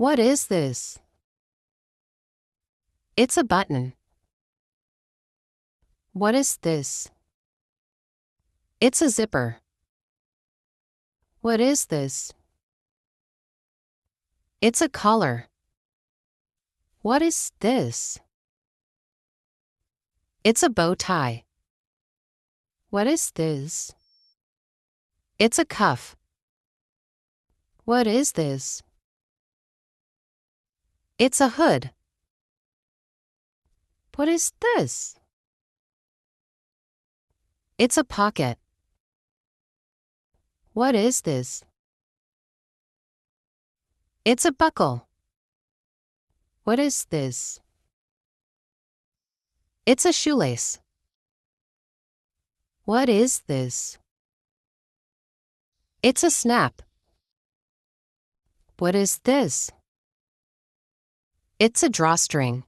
What is this? It's a button. What is this? It's a zipper. What is this? It's a collar. What is this? It's a bow tie. What is this? It's a cuff. What is this? It's a hood. What is this? It's a pocket. What is this? It's a buckle. What is this? It's a shoelace. What is this? It's a snap. What is this? It's a drawstring.